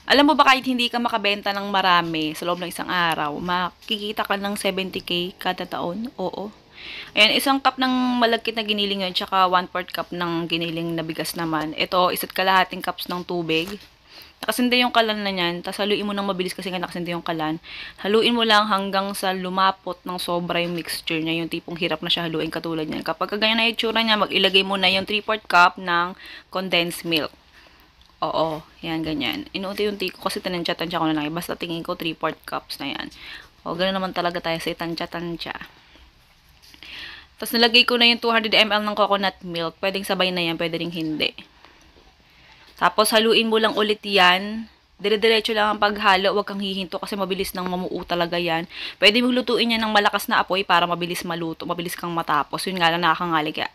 Alam mo ba kahit hindi ka makabenta ng marami sa loob ng isang araw, makikita ka ng 70K kada taon? Oo. Ayan, isang cup ng malagkit na giniling yun, tsaka 1/4 cup ng giniling na bigas naman. Ito, isa't kalahating cups ng tubig. Nakasindi yung kalan na yan, tapos haluin mo ng mabilis kasi nga nakasindi yung kalan. Haluin mo lang hanggang sa lumapot ng sobra yung mixture niya, yung tipong hirap na siya haluin katulad niyan. Kapag ganyan na yung itsura niya, mag-ilagay mo na yung 3/4 cup ng condensed milk. Oo, yan, ganyan. Inuunti-unti ko kasi tanansya-tansya ko na lang. Basta tingin ko 3/4 cups na yan. O, ganoon naman talaga tayo sa tansya-tansya. Tapos nilagay ko na yung 200 ml ng coconut milk. Pwedeng sabay na yan, pwede ring hindi. Tapos haluin mo lang ulit yan. Dire-diretso lang ang paghalo, huwag kang hihinto kasi mabilis nang mamuo talaga yan. Pwede mong lutuin yan ng malakas na apoy para mabilis maluto, mabilis kang matapos. Yun nga lang nakakangali kaya.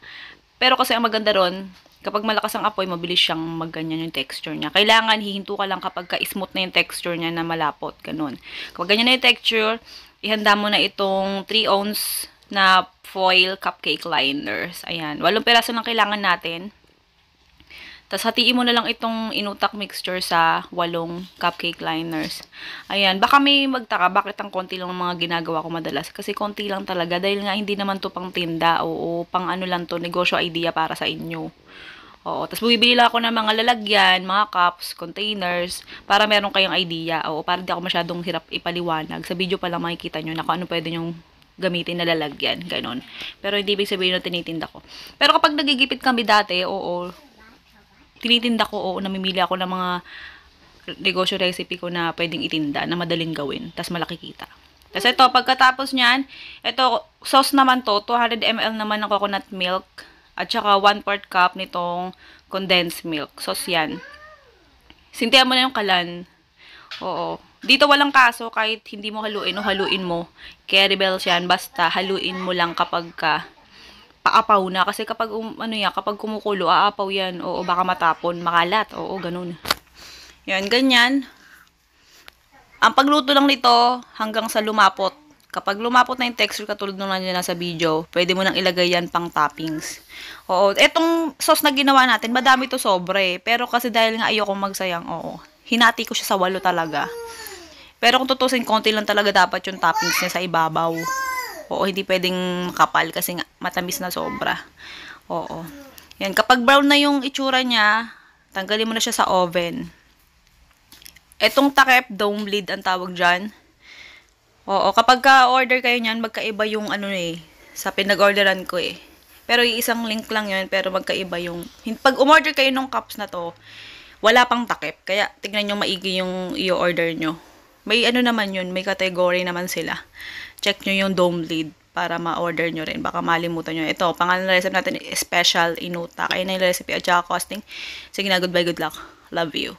Pero kasi ang maganda ron, kapag malakas ang apoy, mabilis siyang magganyan yung texture niya. Kailangan hihinto ka lang kapag ka-smooth na yung texture niya na malapot, ganun. Kapag ganyan na yung texture, ihanda mo na itong 3 ounce na foil cupcake liners. Ayan, 8 peraso lang kailangan natin. Tapos hatiin mo na lang itong inutak mixture sa 8 cupcake liners. Ayan, baka may magtaka bakit ang konti lang ng mga ginagawa ko madalas. Kasi konti lang talaga dahil nga hindi naman to pang tinda o pang ano lang to, negosyo idea para sa inyo. Oo, tapos bumibili lang ako ng mga lalagyan, mga cups, containers, para meron kayong idea. Oo, para di ako masyadong hirap ipaliwanag. Sa video pa lang makikita nyo na kung ano pwede nyong gamitin na lalagyan, ganon. Pero hindi ibig sabihin na tinitinda ko. Pero kapag nagigipit kami dati, oo, tinitinda ko, oo, namimili ako ng mga negosyo recipe ko na pwedeng itinda, na madaling gawin, tas malaki kita. Tapos ito, pagkatapos nyan, ito, sauce naman to, 200 ml naman ng coconut milk, at saka 1/4 cup nitong condensed milk. Sauce yan. Sintihan mo na yung kalan. Oo. Dito walang kaso, kahit hindi mo haluin o haluin mo. Caribels yan, basta haluin mo lang kapag paapaw na. Kasi kapag, ano yan, kapag kumukulo, aapaw yan. Oo, baka matapon, makalat. Oo, ganun. Yan, ganyan. Ang pagluto lang nito, hanggang sa lumapot. Kapag lumapot na yung texture katulad nung nandiyan nasa video, pwede mo nang ilagay yan pang toppings. Oo, etong sauce na ginawa natin, madami to sobre. Pero kasi dahil nga ayokong magsayang, oo, hinati ko siya sa 8 talaga. Pero kung tutusin, konti lang talaga dapat yung toppings niya sa ibabaw. Oo, hindi pwedeng makapal kasi nga matamis na sobra. Oo. Yan, kapag brown na yung itsura niya, tanggalin mo na siya sa oven. Etong takip, dome lid ang tawag dyan. Oo, kapag ka-order kayo niyan, magkaiba yung ano eh, sa pinag-orderan ko eh. Pero yung isang link lang yun, pero magkaiba yung, pag umorder kayo ng cups na to, wala pang takip. Kaya tignan nyo maigi yung i-order nyo. May ano naman yun, may category naman sila. Check nyo yung dome lid para ma-order nyo rin. Baka malimutan nyo. Ito, pangalan na recipe natin, special inuta. Kaya na yung recipe at saka costing. Sige na, goodbye, good luck. Love you.